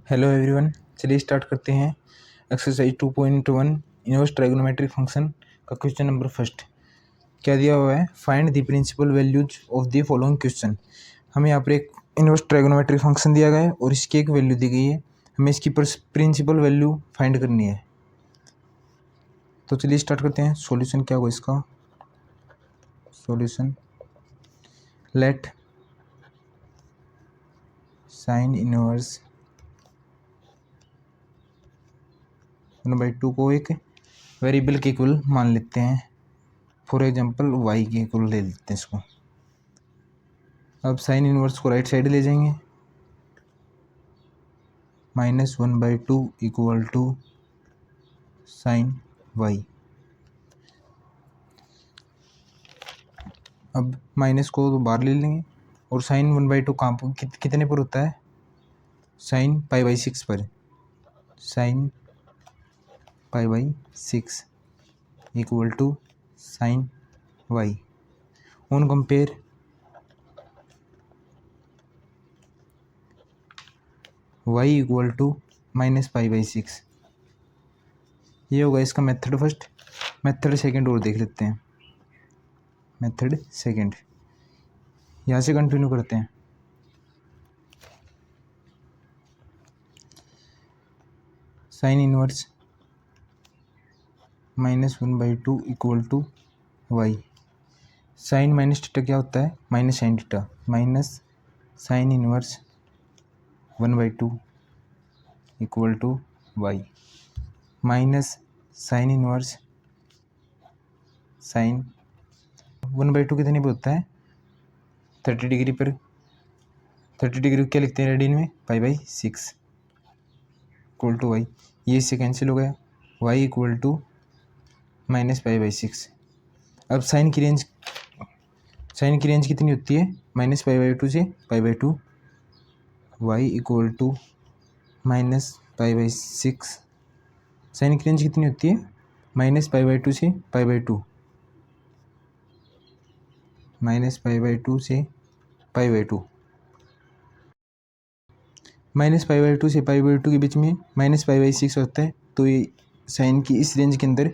Hello everyone, चलिए start करते हैं। एक्सरसाइज 2.1 इनवर्स ट्राइगोनोमेट्रिक फंक्शन का क्वेश्चन नंबर फर्स्ट। क्या दिया हुआ है? Find the principal values of the following question. हमें यहाँ पर एक इनवर्स ट्राइगोनोमेट्रिक फंक्शन दिया गया है और इसकी एक वैल्यू दी गई है। हमें इसकी प्रिंसिपल वैल्यू फाइंड करनी है। तो चलिए स्टार्ट करते हैं। सॉल्यूशन क्या होगा इसका? सॉल्यूशन लेट साइन इनवर्स 1/2 को एक वेरिएबल के इक्वल मान लेते हैं। फॉर एग्जांपल y के इक्वल ले लेते हैं इसको। अब साइन इनवर्स को राइट साइड ले जाएंगे। -1/2 इक्वल टू साइन y। अब माइनस को तो बाहर ले लेंगे और साइन 1/2 कहाँ पर कितने पर होता है? साइन π/6 पर। Sine π/6 equal to sine y। On compare y equal to -π/6। ये होगा इसका मेथड फर्स्ट। मेथड सेकंड और देख लेते हैं। मेथड सेकंड यहाँ से कंटिन्यू करते हैं। Sine inverse -1/2 equal to y. Sine minus theta क्या होता है? Minus sine theta. Minus sine inverse 1/2 equal to y. Minus sine inverse sine 1/2 कितने पे होता है? 30 डिग्री पर। 30 डिग्री क्या लिखते हैं रेडियन में? π/6 इक्वल टू वाई। ये इससे कैंसिल हो गया। Y equal to -π/6। अब साइन की रेंज कितनी होती है? -π/2 से π/2। Y equal to -π/6। साइन की रेंज कितनी होती है? -π/2 से π/2। -π/2 से π/2। -π/2 से π/2 के बीच में -π/6 होता है। तो ये साइन की इस रेंज के अंदर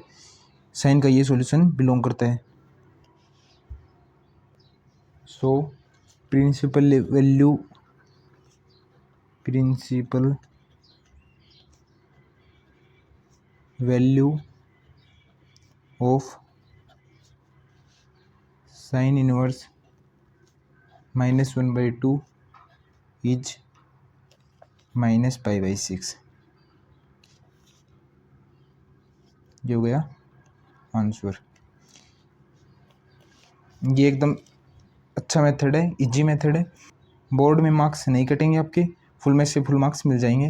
साइन का ये सॉल्यूशन बिलोंग करता है। So principal value of sine inverse -1/2 is -π/6। ये हो गया आंसर। ये एकदम अच्छा मेथड है, इजी मेथड है। बोर्ड में मार्क्स नहीं कटेंगे आपके, फुल में से फुल मार्क्स मिल जाएंगे।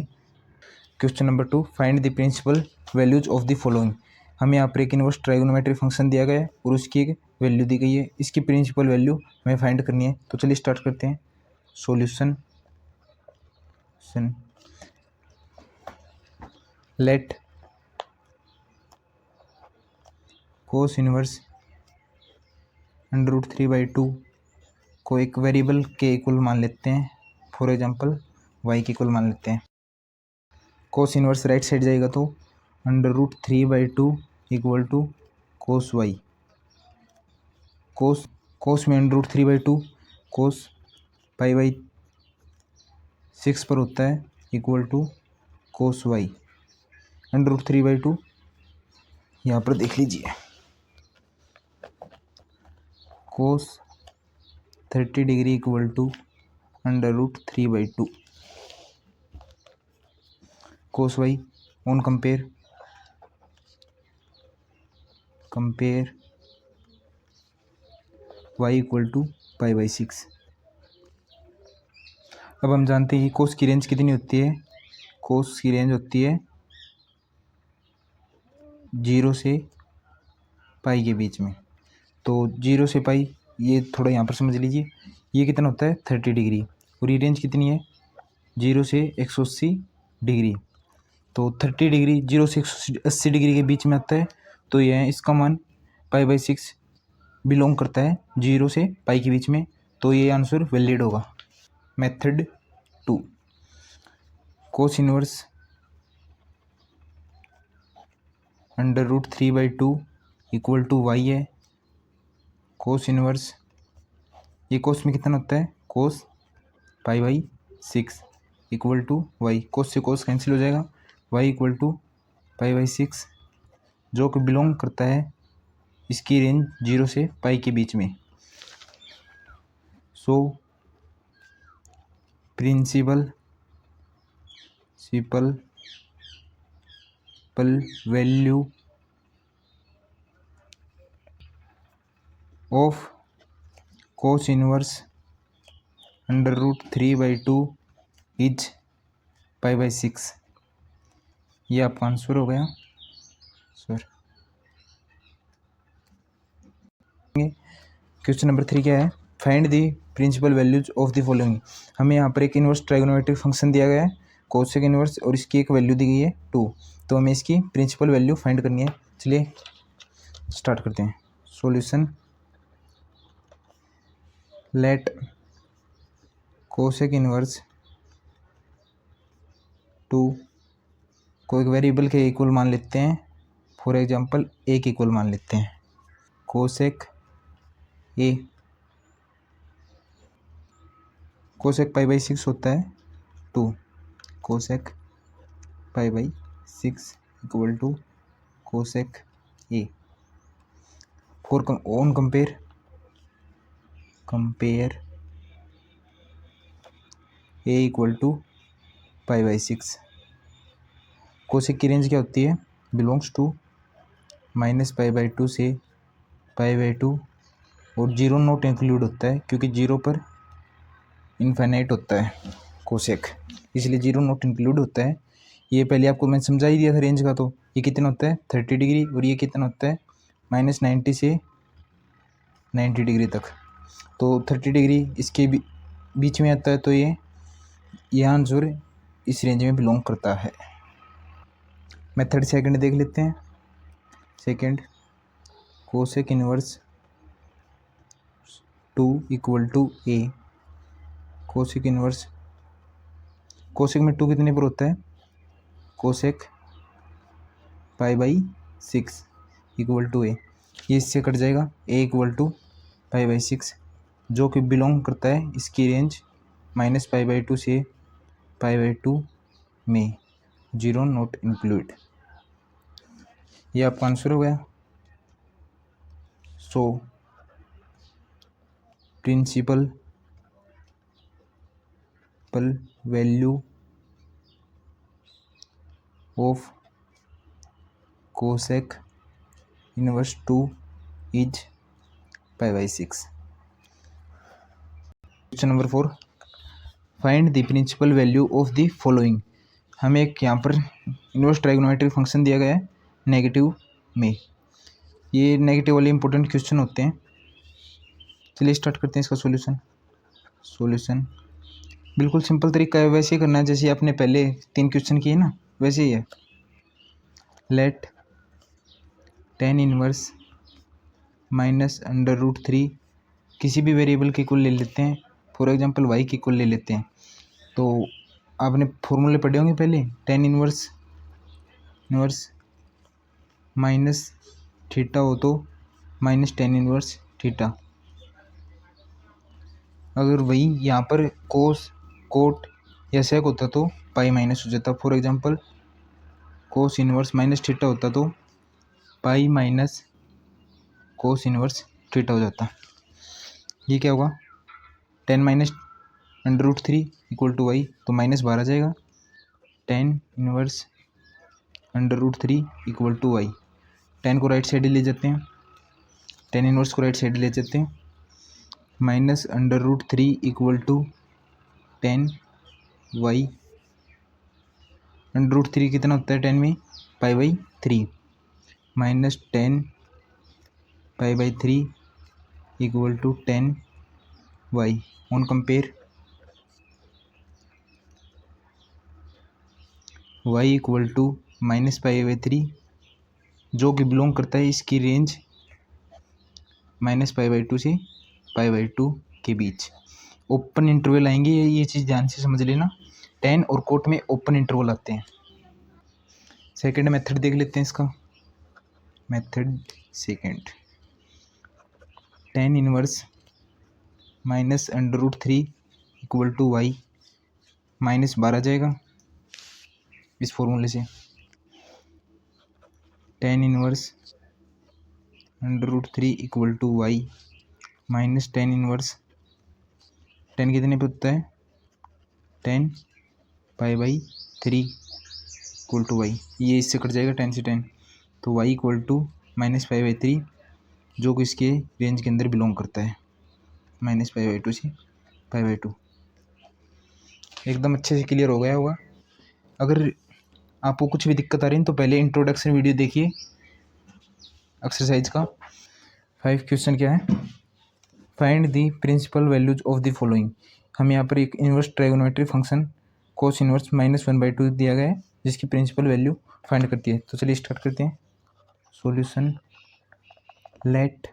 Question number 2, find the principal values of the following. हमें यहाँ पर एक इनवर्स ट्राइगोनोमेट्रिक फंक्शन दिया गया है और उसकी एक वैल्यू दी गई है। इसकी प्रिंसिपल वैल्यू हमें फाइंड करनी है। तो चलिए स्टार्ट करते हैं। सॉल्यूशन लेट कोस इनवर्स √3/2 को एक वेरिएबल के इक्वल मान लेते हैं। फॉर एग्जांपल y के इक्वल मान लेते हैं। कोस इनवर्स राइट साइड जाएगा तो √3/2 इक्वल टू कोस y। कोस में √3/2 कोस π/6 पर होता है इक्वल टू कोस y। √3/2 यहाँ पर देख लीजिए। Cos 30 degree equal to √3/2 cos y। On compare y equal to π/6। अब हम जानते हैं कि कोस की रेंज कितनी होती है? कोस की रेंज होती है 0 से पाई के बीच में। तो 0 से पाई, ये थोड़ा यहाँ पर समझ लीजिए। ये कितना होता है? 30 डिग्री। और ये रेंज कितनी है? 0 से 180 डिग्री। तो 30 डिग्री 0 से 180 डिग्री के बीच में आता है। तो यह इसका मान π/6 बिलोंग करता है 0 से पाई के बीच में। तो ये आंसर वैलिड होगा। Method 2, cos inverse √3/2 equal to y है। कोस इनवर्स ये कोस में कितना होता है, cos π/6 equal to y. Cos से कोस कैंसिल हो जाएगा, वाई इक्वल टू π/6 जो कि बिलोंग करता है इसकी रेंज 0 से पाई के बीच में। So principal value of cos inverse √3/2 is π/6। ये आपका आंसर हो गया सर। क्वेश्चन नंबर 3 क्या है, find the principal values of the following. हमें यहाँ पर एक इनवर्स ट्राइगोनोमेट्रिक फंक्शन दिया गया है कोसेक इनवर्स और इसकी एक वैल्यू दी गई है 2, तो हमें इसकी प्रिंसिपल वैल्यू फाइंड करनी है। चलिए स्टार्ट करते हैं। सॉल्यूशन, लेट कोसेक इनवर्स 2 को एक वेरिएबल के इक्वल मान लेते हैं, फॉर एग्जांपल ए के इक्वल मान लेते हैं। कोसेक ए, कोसेक π/6 होता है 2, cosec π/6 equal to cosec a. For on compare a equal to π/6। Cosec की रेंज क्या होती है, बिलोंग्स टू -π/2 से π/2 और 0 नॉट इंक्लूड होता है क्योंकि 0 पर इनफाइनाइट होता है कोसेक, इसलिए 0 नॉट इंक्लूड होता है। ये पहले आपको मैं समझा ही दिया था रेंज का, तो ये कितना होता है 30 डिग्री और ये कितना होता है -90 से 90 डिग्री तक। तो 30 डिग्री इसके बीच में आता है, तो ये आंसर इस रेंज में बिलोंग करता है। मेथड सेकंड देख लेते हैं। Second, cosec inverse 2 equal to a. Cosec inverse, cosec में 2 कितने पर होता है, कोसेक π/6 इक्वल टू ए। ये इससे कट जाएगा, ए इक्वल टू π/6 जो कि बिलोंग करता है इसकी रेंज -π/2 से π/2 में, 0 नॉट इंक्लूड। ये आपका आंसर हो गया। So principal value of cosec inverse 2 is π/6। Question number 4, find the principal value of the following. हमें एक यहाँ पर इनवर्स ट्राइगोनोमेट्रिक फंक्शन दिया गया है नेगेटिव में। ये नेगेटिव वाले इंपॉर्टेंट क्वेश्चन होते हैं। चलिए स्टार्ट करते हैं इसका सॉल्यूशन बिल्कुल सिंपल तरीका है, वैसे ही करना है जैसे आपने पहले 3 क्वेश्चन किए ना, वैसे ही है। लेट tan इनवर्स -√3 किसी भी वेरिएबल के इक्वल ले लेते हैं, फॉर एग्जांपल y के इक्वल ले लेते हैं। तो आपने फॉर्मूले पढ़े होंगे पहले, tan इनवर्स माइनस थीटा हो तो -tan इनवर्स थीटा। अगर वही यहाँ पर कोस कोट या सेक होता तो पाई माइनस हो जाता। For example cos inverse minus theta होता तो pi minus cos inverse theta हो जाता। ये क्या होगा, 10 - √3 इक्वल टू वाई, तो -12 आ जाएगा। 10 इनवर्स √3 इक्वल टू वाई। 10 को राइट साइड ले जाते हैं, 10 इनवर्स को राइट साइड ले जाते हैं, -√3 इक्वल टू 10 वाई। √3 कितना होता है 10 में, π/3 -10 π/3 equal to 10 y. On compare y equal to -π/3 जो कि बिलोंग करता है इसकी रेंज -π/2 से π/2 के बीच। ओपन इंटरवल आएंगे, ये चीज़ ध्यान से समझ लेना। टेन और कोट में ओपन इंटरवल आते हैं। सेकेंड मेथड देख लेते हैं इसका। Method second, tan inverse minus under root three equal to y, minus 12 जाएगा इस फॉर्मूले से। Tan inverse under root three equal to y minus tan inverse, tan कितने पे होता है, tan pi by three equal to y, ये इससे कट जाएगा टेन से टेन, तो y equal to minus pi by three, जो कि इसके रेंज के अंदर बिलोंग करता है, माइनस पाई बाई टू से पाई बाई टू। एकदम अच्छे से क्लियर हो गया होगा। अगर आपको कुछ भी दिक्कत आ रही है तो पहले इंट्रोडक्शन वीडियो देखिए एक्सरसाइज का। 5 क्वेश्चन क्या है, find the principal values of the following. हम यहाँ पर एक inverse trigonometric function cos inverse minus 1/2 दिया गया है, जिसकी प्रिंसिपल वैल्यू फाइंड करती है। तो चलिए स्टार्ट करते हैं। Solution, let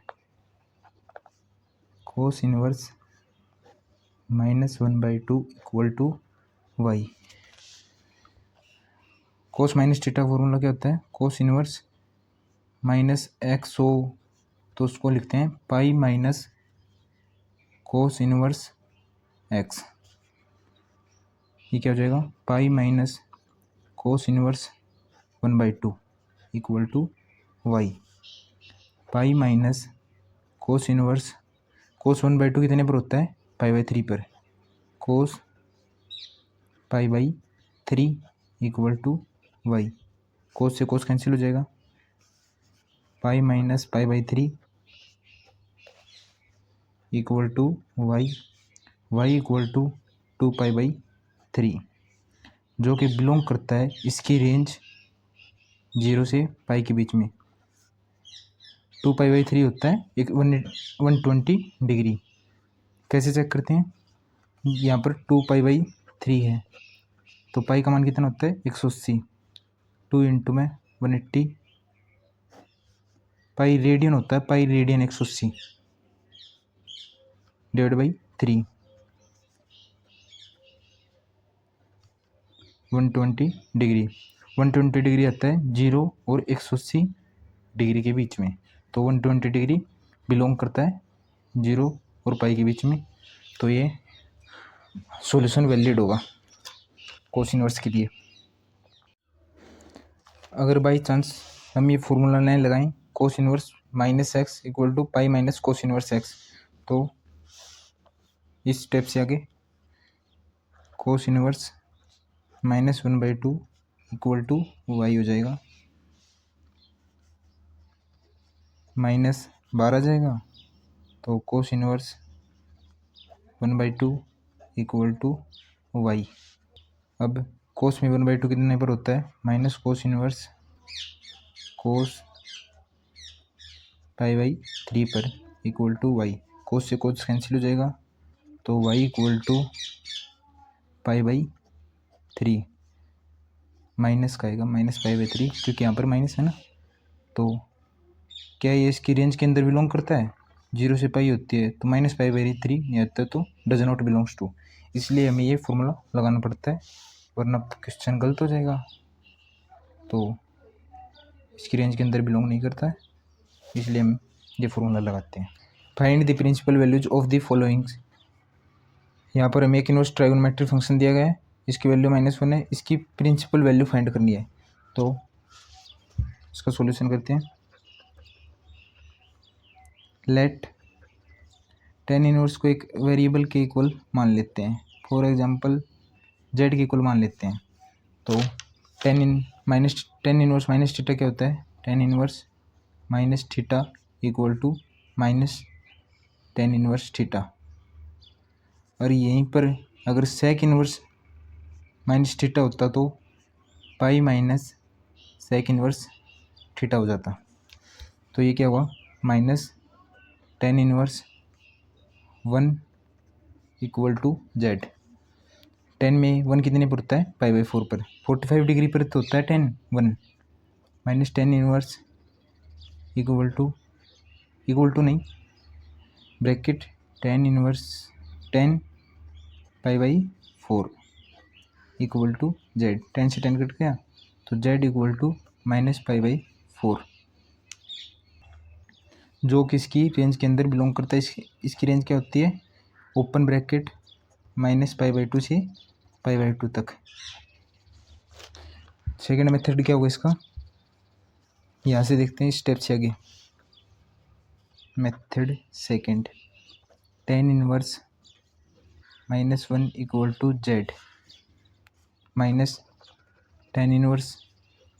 cos inverse minus 1/2 equal to y. Cos minus theta formula क्या होता है, कोस इनवर्स माइनस एक्स हो तो उसको लिखते हैं pi minus cos inverse x. ये क्या हो जाएगा, pi minus cos inverse 1/2 equal to y. Pi minus cos inverse, cos 1/2 कितने पर होता है, पाई बाई थ्री पर, cos pi by three equal to y. Cos से कोस कैंसिल हो जाएगा, pi minus pi by three equal to y, y equal to 2 pi by three, जो कि बिलोंग करता है इसकी रेंज 0 से पाई के बीच में। 2 पाई बाई थ्री होता है एक 120 डिग्री। कैसे चेक करते हैं, यहाँ पर 2 पाई बाई थ्री है तो पाई का मान कितना होता है 180, 2 इंटू में 180, पाई रेडियन होता है, pi radian 180 divide by three, 120 degree. 120 degree आता है 0 और 180 डिग्री के बीच में, तो 120 डिग्री बिलोंग करता है 0 और पाई के बीच में, तो ये सॉल्यूशन वैलिड होगा कोस इनवर्स के लिए। अगर बाई चांस हम ये फॉर्मूला नहीं लगाएं, cos inverse minus x equal to pi minus cos inverse x, तो इस स्टेप से आगे cos inverse minus 1/2 equal to y हो जाएगा, माइनस 12 जाएगा, तो cos inverse 1/2 equal to y. अब कोस में 1/2 कितने पर होता है, minus cos inverse cos pi by three पर इक्वल टू वाई। कोस से कोस कैंसिल हो जाएगा, तो y equal to pi by three, minus का आएगा माइनस पाई बाई थ्री, क्योंकि यहाँ पर माइनस है ना। तो क्या ये इसकी रेंज के अंदर बिलोंग करता है, 0 से पाई होती है तो माइनस पाई बाई थ्री नहीं आता, तो डज नॉट बिलोंग्स टू, इसलिए हमें ये फॉर्मूला लगाना पड़ता है, वरना क्वेश्चन गलत हो जाएगा। तो इसकी रेंज के अंदर बिलोंग नहीं करता है, इसलिए हम ये फॉर्मूला लगाते हैं। Find the principal values of the followings. यहाँ पर हमें एक इनवर्स ट्राइगोनोमेट्रिक फंक्शन दिया गया है, इसकी वैल्यू -1 है, इसकी प्रिंसिपल वैल्यू फाइंड करनी है। तो इसका सॉल्यूशन करते हैं। लेट टेन इनवर्स को एक वेरिएबल के इक्वल मान लेते हैं, फॉर एग्जांपल जेड के इक्वल मान लेते हैं। तो टेन इनवर्स माइनस थीटा क्या होता है, tan inverse minus theta equal to minus tan inverse theta. और यहीं पर अगर सेक इनवर्स माइनस थीटा होता तो pi minus sec inverse theta हो जाता। तो ये क्या हुआ, minus tan inverse 1 equal to z. 10 में 1 कितने पर होता है, पाई बाई 4 पर, 45 डिग्री पर तो होता है 10 1, minus tan inverse equal to नहीं, bracket 10 inverse 10 pi by 4, equal to z, 10 से 10 कट गया तो जेड इक्वल टू -π/4, जो किसकी रेंज के अंदर बिलोंग करता है। इसकी रेंज क्या होती है, ओपन ब्रैकेट -π/2 से π/2 तक। सेकेंड मेथड क्या होगा इसका, यहाँ से देखते हैं स्टेप से आगे। Method second, tan inverse -1 equal to z minus tan inverse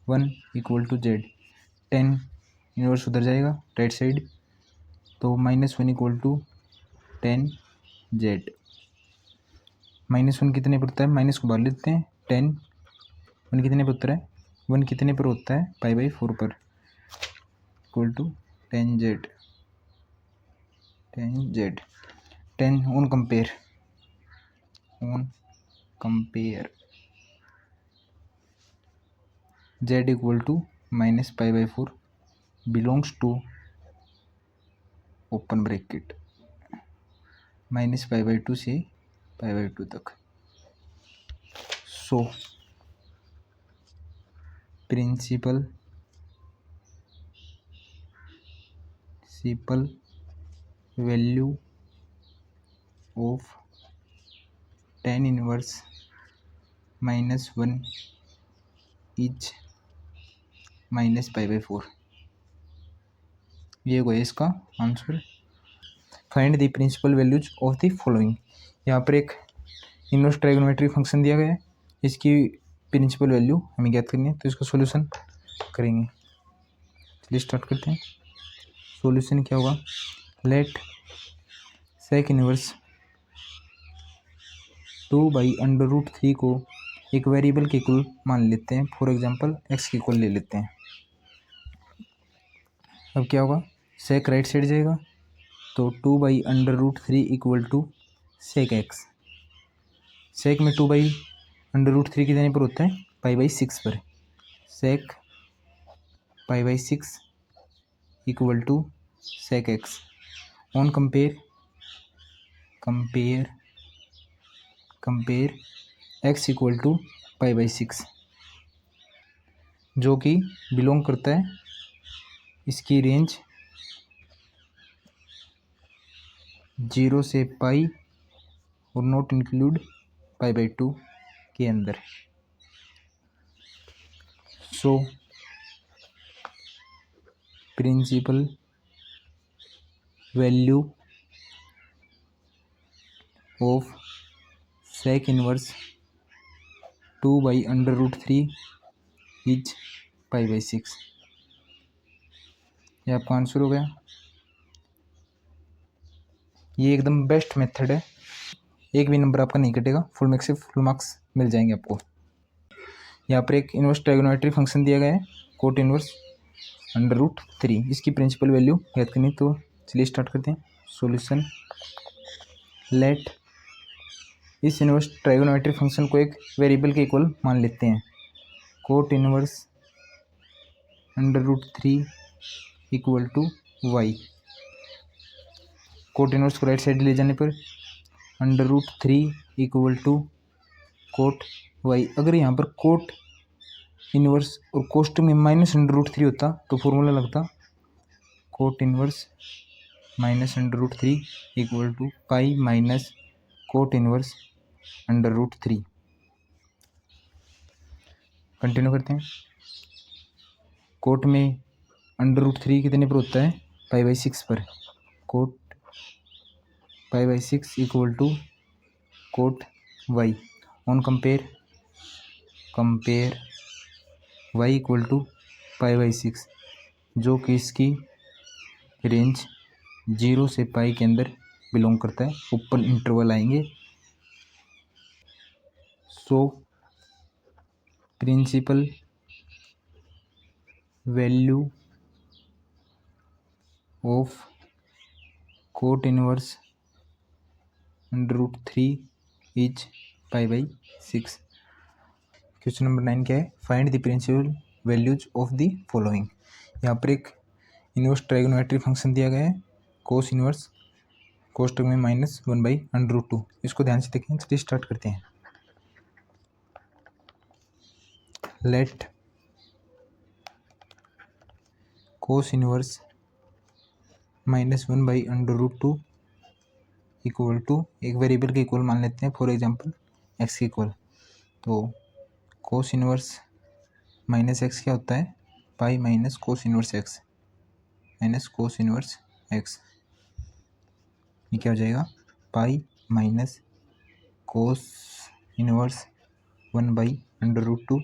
1 equal to z. tan inverse उधर जाएगा राइट साइड, तो -1 इक्वल टू tan जेड। -1 कितने पर होता है, माइनस को बाहर लेते हैं, tan 1 कितने पर होता है, 1 कितने पर होता है, π/4 पर, equal to tan z. tan on compare z equal to -π/4 belongs to open bracket -π/2 से π/2 तक। So principal value of tan inverse -1 is -π/4। ये होगा इसका answer. Find the principal values of the following. यहाँ पर एक इनवर्स ट्राइगोनोमेट्रिक फंक्शन दिया गया है, इसकी प्रिंसिपल वैल्यू हमें ज्ञात करनी है, तो इसका सॉल्यूशन करेंगे। चलिए स्टार्ट करते हैं। सॉल्यूशन क्या होगा, लेट सेक इनवर्स 2/√3 को एक वेरिएबल के इक्वल मान लेते हैं, फॉर एग्जांपल x के इक्वल ले लेते हैं। अब क्या होगा, सेक राइट साइड जाएगा तो 2/√3 equal to sec x। Sec में 2/√3 कितने पर होता है, π/6 पर, sec π/6 equal to sec x। On compare x equal to π/6, जो कि बिलोंग करता है, इसकी रेंज 0 से पाई और नॉट इंक्लूड π/2 के अंदर। So principal value of sec inverse 2/√3 is π/6। ये आपका आंसर हो गया। ये एकदम बेस्ट मेथड है, एक भी नंबर आपका नहीं कटेगा, फुल मार्क्स से फुल मार्क्स मिल जाएंगे आपको। यहाँ पर एक इनवर्स ट्राइगोनोमेट्रिक फंक्शन दिया गया है, कोट इनवर्स √3, इसकी प्रिंसिपल वैल्यू याद करनी, तो चलिए स्टार्ट करते हैं। सॉल्यूशन, लेट इस इनवर्स ट्राइगोनोमेट्रिक फंक्शन को एक वेरिएबल के इक्वल मान लेते हैं, cot inverse √3 equal to y। Cot inverse को राइट साइड ले जाने पर √3 इक्वल टू कोट y। अगर यहाँ पर कोट इनवर्स और कोष्टक में -√3 होता तो फॉर्मूला लगता cot inverse -√3 equal to pi minus cot inverse √3। Continue करते हैं। कोट में √3 कितने पर होता है, π/6 पर, cot π/6 equal to cot y। On compare y equal to π/6, जो कि इसकी रेंज 0 से पाई के अंदर बिलोंग करता है, ओपन इंटरवल आएंगे। So principal value of cot inverse √3 is π/6। Question number 9 क्या है, find the principal values of the following. यहाँ पर एक इनवर्स ट्राइगोनोमेट्रिक फंक्शन दिया गया है, कोस इनवर्स कोष्टक में -1/√2। इसको ध्यान से देखें। चलिए स्टार्ट करते हैं। Let cos inverse -1/√2 equal to, एक वेरिएबल के इक्वल मान लेते हैं, फॉर एग्जांपल एक्स के इक्वल। तो कोस इनवर्स माइनस एक्स क्या होता है, pi minus cos inverse x minus cos inverse x. ये क्या हो जाएगा, pi minus cos inverse 1/√2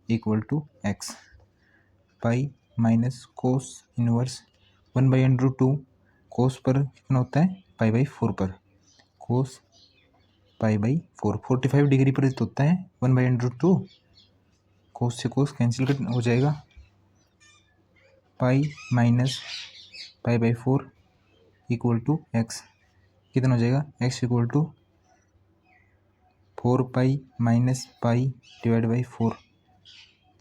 equal to x. Pi minus cos inverse 1/√2, cos पर कितना होता है, पाई/4 पर, कोस पाई/4 45 डिग्री पर होता है 1/√2। कोस से कोस कैंसिल हो जाएगा, पाई माइनस पाई/4 इक्वल टू एक्स। कितना हो जाएगा, x equal to 4 pi minus pi divide by 4,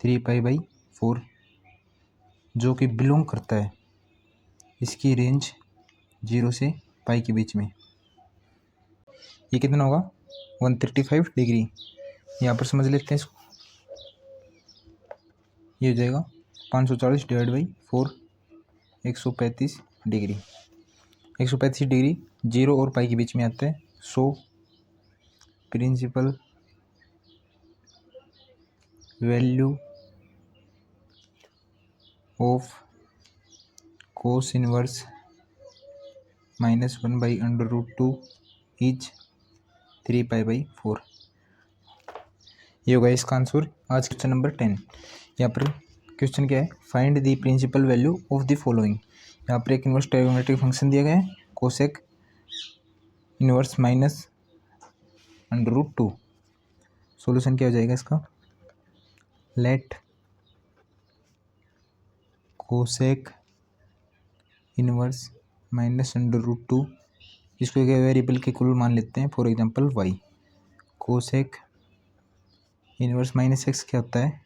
3 पाई/4, जो कि बिलोंग करता है, इसकी रेंज 0 से पाई के बीच में। ये कितना होगा, 135 डिग्री। यहाँ पर समझ लेते हैं इसको। ये हो जाएगा 540 डिवाइड बाई 4, 135 डिग्री। 135 डिग्री 0 और पाई के बीच में आता है। So principal value of cos inverse -1/√2 is 3 पाई/4। ये होगा इसका आंसर। आज क्वेश्चन नंबर 10। यहाँ पर क्वेश्चन क्या है, find the principal value of the following. यहाँ पर एक इनवर्स ट्रायगोनोमेट्रिक फंक्शन दिया गया है, कोसेक इनवर्स -√2। सॉल्यूशन क्या हो जाएगा इसका, लेट कोसेक इनवर्स -√2, इसको एक वेरिएबल के कुल मान लेते हैं, for example y। Cosec inverse -x क्या होता है,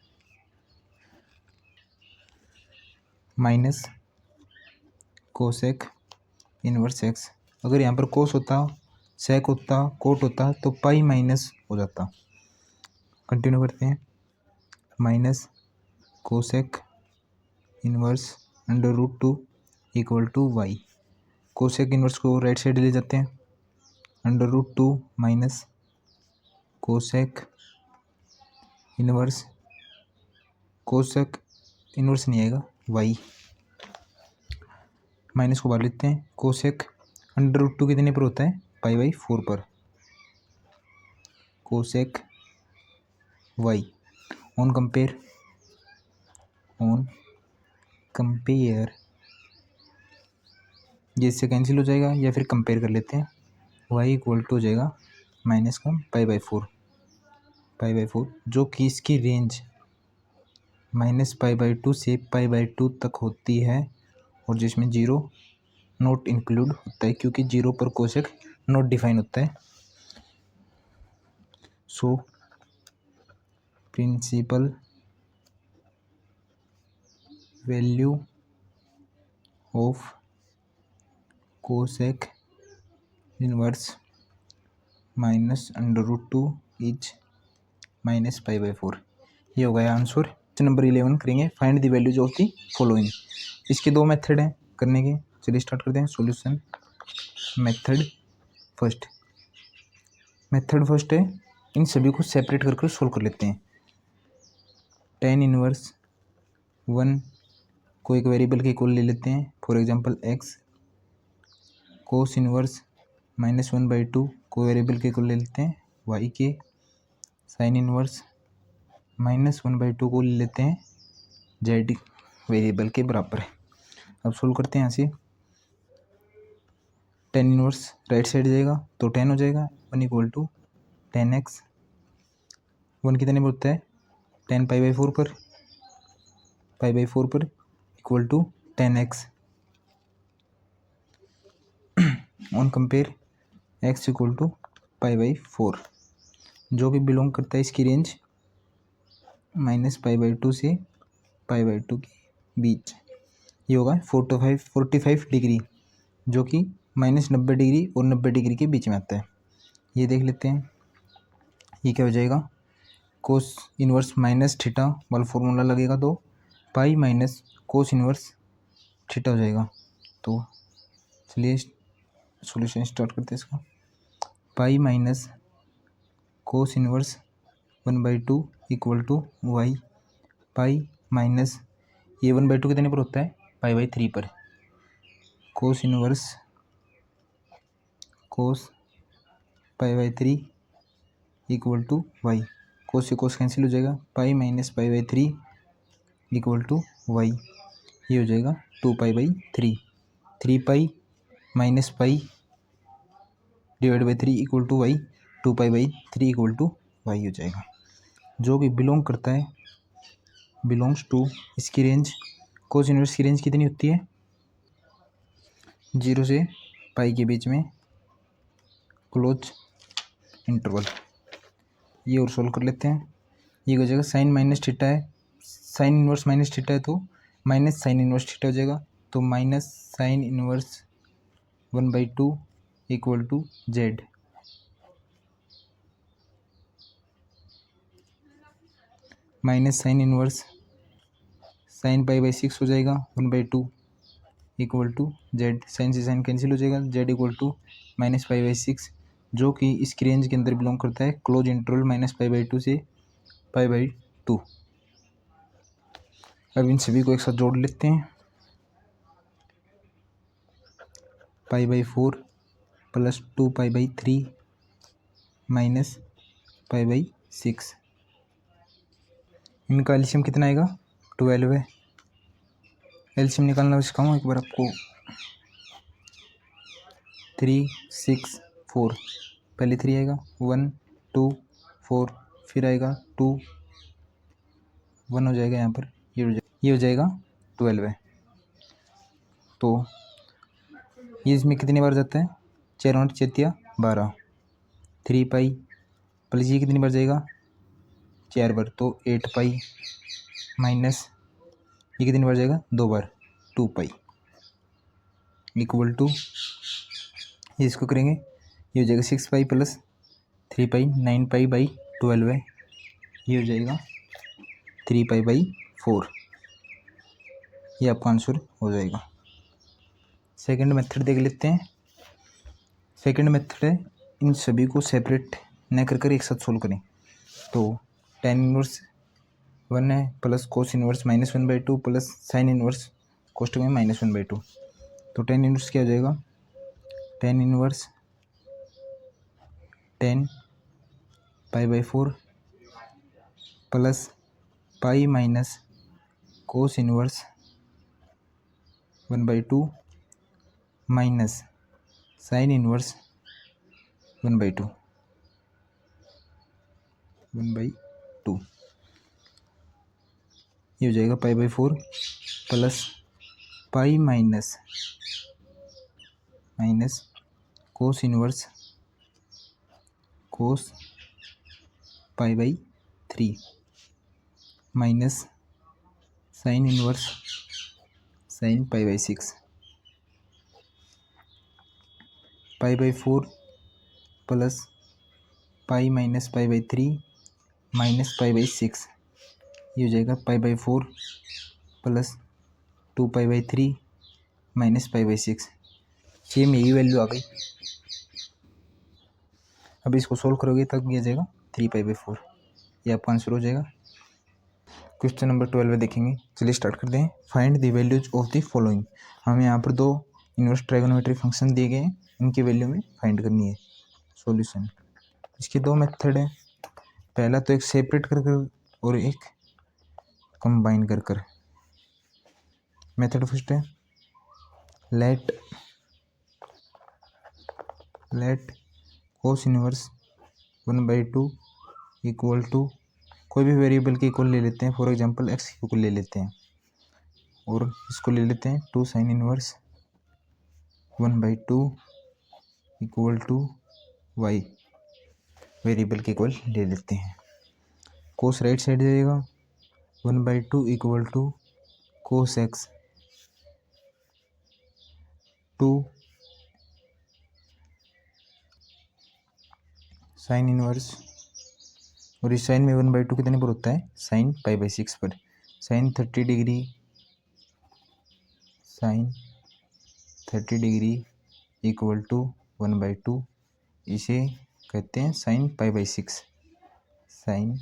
माइनस कोसेक इनवर्स x। अगर यहाँ पर कोस होता, सेक होता, कोट होता तो पाई माइनस हो जाता। कंटिन्यू करते हैं, minus cosec inverse √2 equal to y। Cosec inverse को राइट साइड ले जाते हैं, √2 minus cosec inverse, cosec inverse नहीं आएगा, y माइनस को बाहर लेते हैं। कोसेक √2 कितने पर होता है, पाई/4 पर, कोसेक y ऑन कंपेयर ये इससे कैंसिल हो जाएगा, या फिर कंपेयर कर लेते हैं। y इक्वल टू हो जाएगा माइनस का पाई/4, जो कि इसकी रेंज -पाई/2 से पाई/2 तक होती है, और जिसमें 0 नोट इंक्लूड होता है, क्योंकि 0 पर कोसेक नोट डिफाइन होता है। So principal value of cosec inverse -√2 is -पाई/4। ये हो गया आंसर। क्वेश्चन नंबर 11 करेंगे, find the values of the following. इसके दो मेथड हैं करने के, चलिए स्टार्ट करते हैं। सॉल्यूशन मेथड फर्स्ट है, इन सभी को सेपरेट करके सोल्व कर लेते हैं। tan इनवर्स 1 को एक वेरिएबल के इक्वल ले लेते हैं, for example x। Cos inverse -1/2 को वेरिएबल के इक्वल ले लेते हैं, y के। साइन इनवर्स -1/2 को ले लेते हैं, z वेरिएबल के बराबर है। अब सोल्व करते हैं यहाँ से। tan इनवर्स राइट साइड जाएगा तो tan हो जाएगा, 1 इक्वल टू tan x। 1 कितने पर होता है, tan पाई/4 पर equal to tan x। On compare x equal to पाई/4, जो कि बिलोंग करता है इसकी रेंज -पाई/2 से पाई/2 के बीच। ये होगा 45 डिग्री, जो कि -90 डिग्री और 90 डिग्री के बीच में आता है। ये देख लेते हैं, ये क्या हो जाएगा, कोस इनवर्स माइनस थीटा वाला फॉर्मूला लगेगा तो pi minus cos inverse theta हो जाएगा। तो चलिए सॉल्यूशन स्टार्ट करते हैं इसका। Pi minus cos inverse 1/2 equal to y. Pi minus ये 1/2 कितने पर होता है, पाई/3 पर। कोस इनवर्स कोस पाई/3 इक्वल टू वाई। कोस से कोस कैंसिल हो जाएगा, पाई माइनस पाई/3 इक्वल टू वाई। ये हो जाएगा 2 पाई/3। 3 पाई minus pi divide by 3 equal to y. 2 पाई/3 इक्वल टू वाई हो जाएगा, जो कि बिलोंग करता है, बिलोंग्स टू, इसकी रेंज, कोस इनवर्स की रेंज कितनी होती है, 0 से पाई के बीच में, क्लोज इंटरवल। ये और सोल्व कर लेते हैं। ये हो जाएगा साइन माइनस थीटा है, साइन इनवर्स माइनस थीटा है तो माइनस साइन इनवर्स थीटा हो जाएगा। तो minus sine inverse 1/2 equal to z. Minus sine inverse sine पाई/6 हो जाएगा 1/2 इक्वल टू जेड। साइन से साइन कैंसिल हो जाएगा, जेड इक्वल टू माइनस पाई/6, जो कि इसकी रेंज के अंदर बिलोंग करता है, क्लोज इंटरवल माइनस पाई/2 से पाई/2। अब इन सभी को एक साथ जोड़ लेते हैं। पाई/4 प्लस 2 पाई/3 माइनस पाई/6। इनका एलसीएम कितना आएगा, 12 है। एलसीएम निकालना सिखाऊँ एक बार आपको। 3 6 4, पहले 3 आएगा, 1 2 4, फिर आएगा 2 1 हो जाएगा यहाँ पर, ये हो जाएगा 12 है। तो ये इसमें कितनी बार जाता है, 4 और 4 12। 3 पाई प्लस ये कितनी बार जाएगा, 4 बार, तो 8 पाई माइनस ये कितनी बार जाएगा, 2 बार, 2 पाई इक्वल टू, ये इसको करेंगे, ये हो जाएगा 6 पाई प्लस 3 पाई, 9 पाई/12 है। ये हो जाएगा 3 पाई/4। ये आपका आंसर हो जाएगा। सेकंड मेथड देख लेते हैं। सेकंड मेथड है, इन सभी को सेपरेट न कर एक साथ सोल्व करें। तो tan इनवर्स 1 है plus cos inverse -1/2 plus sine inverse कोष्टक में -1/2। तो tan इनवर्स क्या हो जाएगा, tan इनवर्स 10 पाई/4 plus pi minus cos inverse 1/2 minus sine inverse 1/2 ये हो जाएगा पाई/4 plus pi minus cos inverse cos पाई/3 माइनस साइन इनवर्स साइन पाई/6। पाई/4 प्लस पाई माइनस पाई/3 माइनस पाई/6, ये हो जाएगा पाई/4 प्लस 2 पाई/3 माइनस पाई/6। सेम यही वैल्यू आ गई। अब इसको सोल्व करोगे तब ये जाएगा 3 पाई/4। ये आपका आंसर हो जाएगा। क्वेश्चन नंबर 12 देखेंगे। चलिए स्टार्ट करते हैं। Find the values of the following. हमें यहाँ पर दो इनवर्स ट्राइगोनोमेट्रिक फंक्शन दिए गए हैं, इनकी वैल्यू में फाइंड करनी है। सॉल्यूशन, इसके दो मेथड है। पहला तो एक सेपरेट कर कर और एक कंबाइन कर कर। मेथड फर्स्ट है, let cos inverse 1/2 equal to, कोई भी वेरिएबल के इक्वल ले लेते हैं, फॉर एग्जांपल एक्स इक्वल ले लेते हैं, और इसको ले लेते हैं 2 sine inverse 1/2 equal to y, variable के इक्वल ले लेते हैं। कोस राइट साइड जाएगा 1/2 equal to cos x 2 sine inverse और इस साइन में 1/2 कितने पर होता है, साइन π/6 पर। साइन 30 डिग्री इक्वल टू 1/2, इसे कहते हैं sine π/6। Sine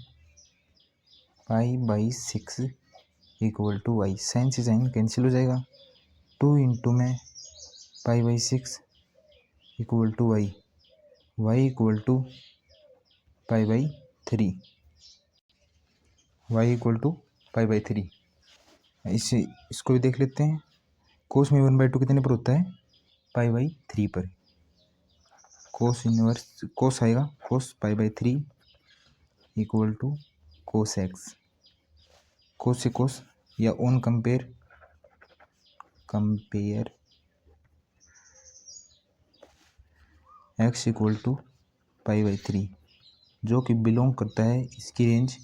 π/6 equal to y. Sine से साइन कैंसिल हो जाएगा, 2 इंटू में π/6 equal to y, y equal to π/3, y equal to π/3। इसको भी देख लेते हैं। कोस में 1/2 कितने पर होता है, π/3 पर। कोस इनवर्स कोस आएगा, cos π/3 equal to cos x. Cos से कोस या on compare x equal to π/3, जो कि बिलोंग करता है इसकी रेंज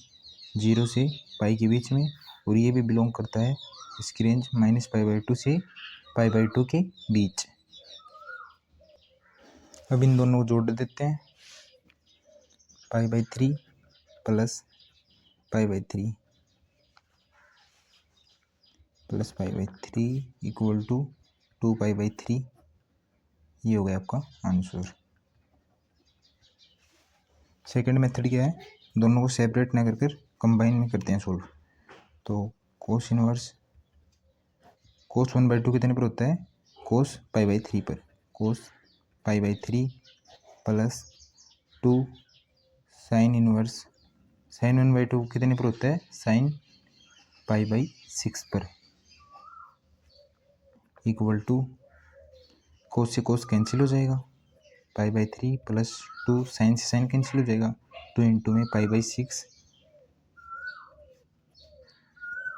0 से पाई के बीच में, और ये भी बिलोंग करता है इसकी रेंज -π/2 से π/2 के बीच। अब इन दोनों को जोड़ देते हैं, π/3 प्लस π/3 प्लस π/3 इक्वल टू 2π/3। ये हो गया आपका आंसर। सेकंड मेथड क्या है, दोनों को सेपरेट ना कर कंबाइन में करते हैं सोल्व। तो कोस इनवर्स कोस 1/2 कितने पर होता है, कोस π/3 पर। कोस π/3 प्लस 2 साइन इनवर्स साइन 1/2 कितने पर होता है, साइन π/6 पर, इक्वल टू कोस से कोस कैंसिल हो जाएगा, π/3 प्लस 2 साइन से साइन कैंसिल हो जाएगा, 2 इंटू में π/6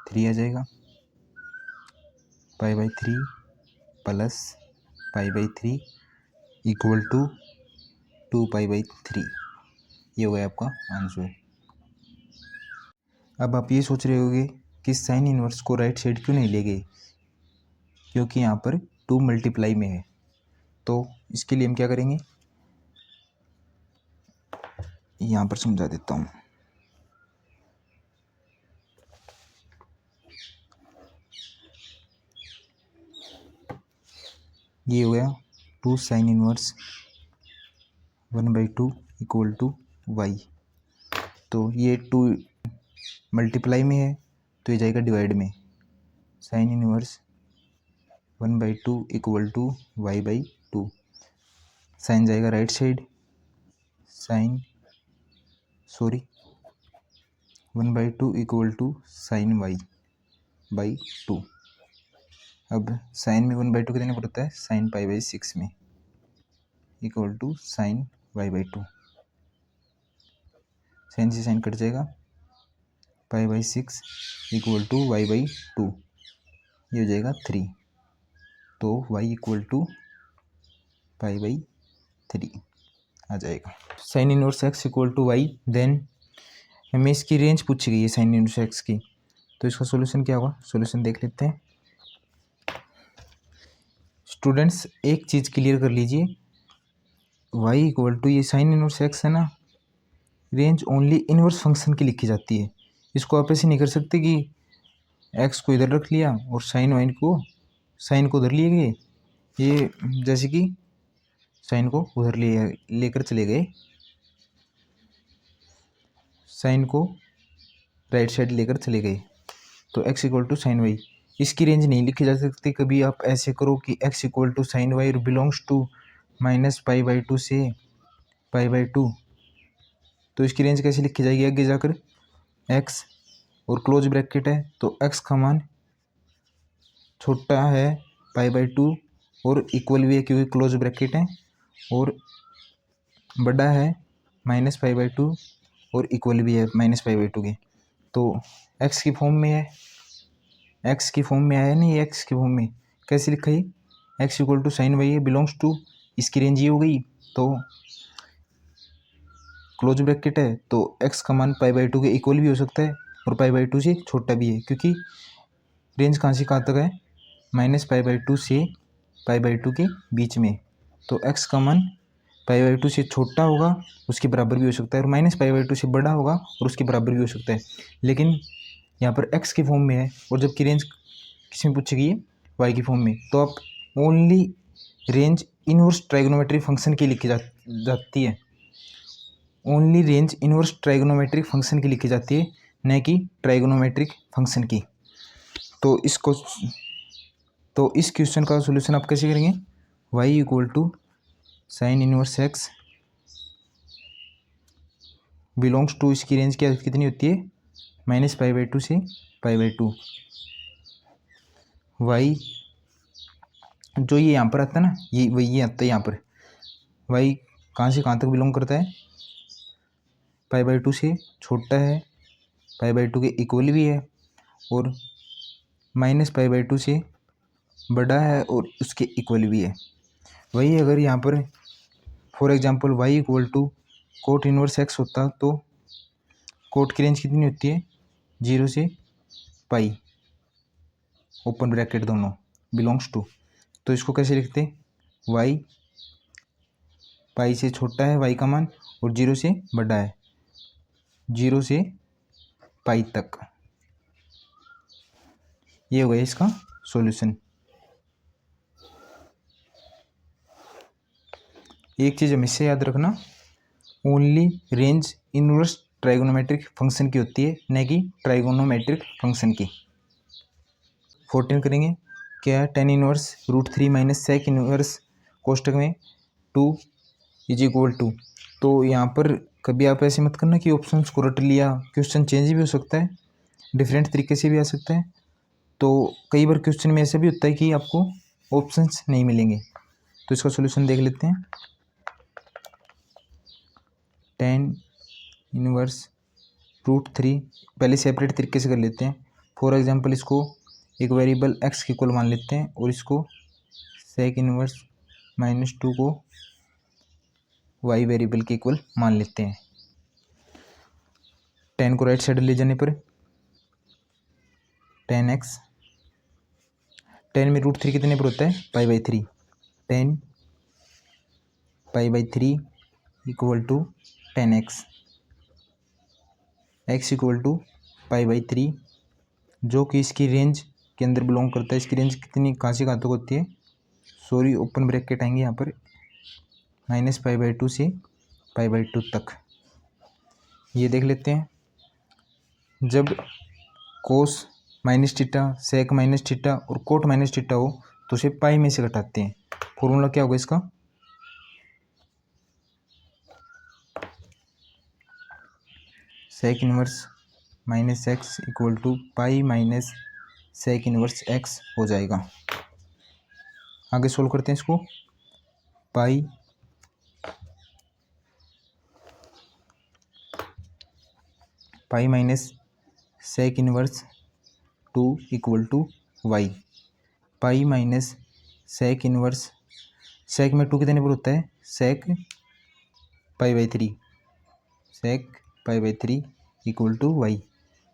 3 आ जाएगा, π/3 प्लस π/3 इक्वल टू 2π/3। ये हो गया आपका आंसर। अब आप ये सोच रहे होंगे कि साइन इनवर्स को राइट साइड क्यों नहीं ले गए, क्योंकि यहाँ पर 2 मल्टीप्लाई में है। तो इसके लिए हम क्या करेंगे, यहाँ पर समझा देता हूँ। ये हो गया 2 sine inverse 1/2 equal to y. तो ये 2 मल्टीप्लाई में है, तो ये जाएगा डिवाइड में। Sine inverse 1/2 equal to y/2। Sine जाएगा right side, 1/2 equal to sine y/2। अब साइन में 1/2 कितने पर होता है, साइन π/6 में, equal to sine y/2। Sine से साइन कट जाएगा, π/6 इक्वल टू y/2, ये हो जाएगा 3। तो y इक्वल टू π/3 आ जाएगा। Sine inverse x equal to y. Then हमें इसकी रेंज पूछी गई है साइन इनवर्स x की, तो इसका सॉल्यूशन क्या होगा, सॉल्यूशन देख लेते हैं। स्टूडेंट्स एक चीज़ क्लियर कर लीजिए, y इक्वल टू ये साइन इनवर्स x है ना, रेंज ओनली इनवर्स फंक्शन की लिखी जाती है। इसको आप ऐसे नहीं कर सकते कि x को इधर रख लिया और साइन को उधर लिए गए। ये जैसे कि साइन को उधर लेकर चले गए, साइन को राइट साइड लेकर चले गए, तो x equal to sine y. इसकी रेंज नहीं लिखी जा सकती। कभी आप ऐसे करो कि x equal to sine y belongs to -π/2 से π/2, तो इसकी रेंज कैसे लिखी जाएगी, आगे जाकर x और क्लोज ब्रैकेट है, तो x का मान छोटा है π/2 और इक्वल भी है क्योंकि क्लोज ब्रैकेट है, और बड़ा है -π/2 और इक्वल भी है -π/2 के। तो x की फॉर्म में है, x की फॉर्म में आया नहीं, x की फॉर्म में कैसे लिखा है, x equal to sine y है बिलोंग्स टू, इसकी रेंज ये हो गई, तो क्लोज ब्रैकेट है, तो x का मान π/2 के इक्वल भी हो सकता है और π/2 से छोटा भी है, क्योंकि रेंज कहाँ से कहाँ तक है, -π/2 से π/2 के बीच में। तो x का मान π/2 से छोटा होगा उसके बराबर भी हो सकता है, और -π/2 से बड़ा होगा और उसके बराबर भी हो सकता है। लेकिन यहाँ पर x की फॉर्म में है, और जबकि रेंज किस में पूछी गई है, y की फॉर्म में, तो आप only range inverse trigonometric function की लिखी जाती है, only range inverse trigonometric function की लिखी जाती है, न कि ट्राइगोनोमेट्रिक फंक्शन की। तो इस क्वेश्चन का सॉल्यूशन आप कैसे करेंगे, y = sin inverse x belongs to, इसकी रेंज क्या कितनी होती है, -π/2 से π/2। y जो ये यहाँ पर आता है ना, ये वही आता है यहाँ पर, y कहाँ से कहाँ तक बिलोंग करता है, π/2 से छोटा है, π/2 के इक्वल भी है, और -π/2 से बड़ा है और उसके इक्वल भी है। वही अगर यहाँ पर for example y = cot inverse x होता, तो कोट की रेंज कितनी होती है, 0 से पाई, ओपन ब्रैकेट दोनों, बिलोंग्स टू। तो इसको कैसे लिखते, y पाई से छोटा है y का मान, और 0 से बड़ा है, 0 से पाई तक। ये हो गया इसका सॉल्यूशन। एक चीज़ हमें इससे याद रखना, only range inverse trigonometric function की होती है, न कि ट्राइगोनोमेट्रिक फंक्शन की। 14 करेंगे, क्या है, tan इनवर्स √3 - sec इनवर्स कोष्टक में 2 = 2। तो यहाँ पर कभी आप ऐसे मत करना कि ऑप्शंस को रट लिया, क्वेश्चन चेंज भी हो सकता है, डिफरेंट तरीके से भी आ सकता है। तो कई बार क्वेश्चन में ऐसा भी होता है कि आपको ऑप्शंस नहीं मिलेंगे। तो इसका सॉल्यूशन देख लेते हैं, tan इनवर्स √3 पहले सेपरेट तरीके से कर लेते हैं। फॉर एग्जांपल इसको एक वेरिएबल x के इक्वल मान लेते हैं, और इसको sec इनवर्स -2 को y वेरिएबल के इक्वल मान लेते हैं। tan को राइट साइड ले जाने पर tan x, tan में √3 कितने पर होता है, π/3, tan π/3 = tan x, x = π/3, जो कि इसकी रेंज के अंदर बिलोंग करता है। इसकी रेंज कितनी कहाँ से कहाँ तक होती है, सॉरी ओपन ब्रैकेट आएंगे यहाँ पर, -π/2 से π/2 तक। ये देख लेते हैं, जब cos -θ, sec -θ और cot -θ हो तो उसे पाई में से घटाते हैं। फॉर्मूला क्या होगा इसका, sec inverse -x = pi minus sec inverse x हो जाएगा। आगे सोल्व करते हैं इसको, pi minus sec inverse 2 = y, pi minus sec inverse, sec में 2 कितने पर होता है, sec π/3, sec π/3 = y,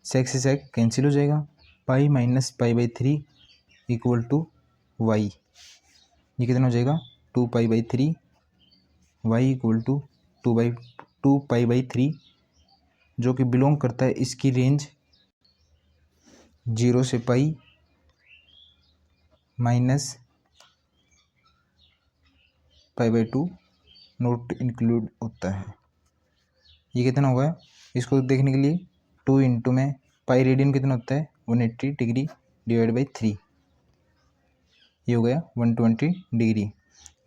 sec से sec कैंसिल हो जाएगा, पाई माइनस π/3 = y, ये कितना हो जाएगा, 2π/3, y = 2π/3, जो कि बिलोंग करता है, इसकी रेंज 0 से पाई माइनस π/2 नोट इंक्लूड होता है। ये कितना होगा, इसको देखने के लिए 2 इंटू में पाई रेडियन कितना होता है, 180 डिग्री / 3, ये हो गया 120 डिग्री,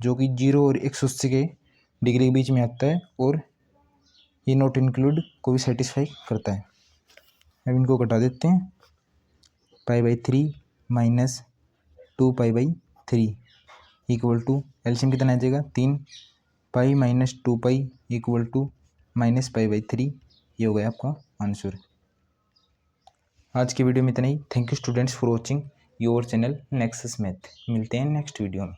जो कि 0 और 180 के डिग्री के बीच में आता है, और ये नॉट इंक्लूड को भी सेटिस्फाई करता है। अब इनको घटा देते हैं, π/3 माइनस 2π/3 = एलसीएम कितना आ जाएगा, 3, पाई माइनस 2π = -π/3, ये हो गया आपका आंसर। आज की वीडियो में इतना ही। Thank you students for watching your channel Nexus Math. मिलते हैं नेक्स्ट वीडियो में।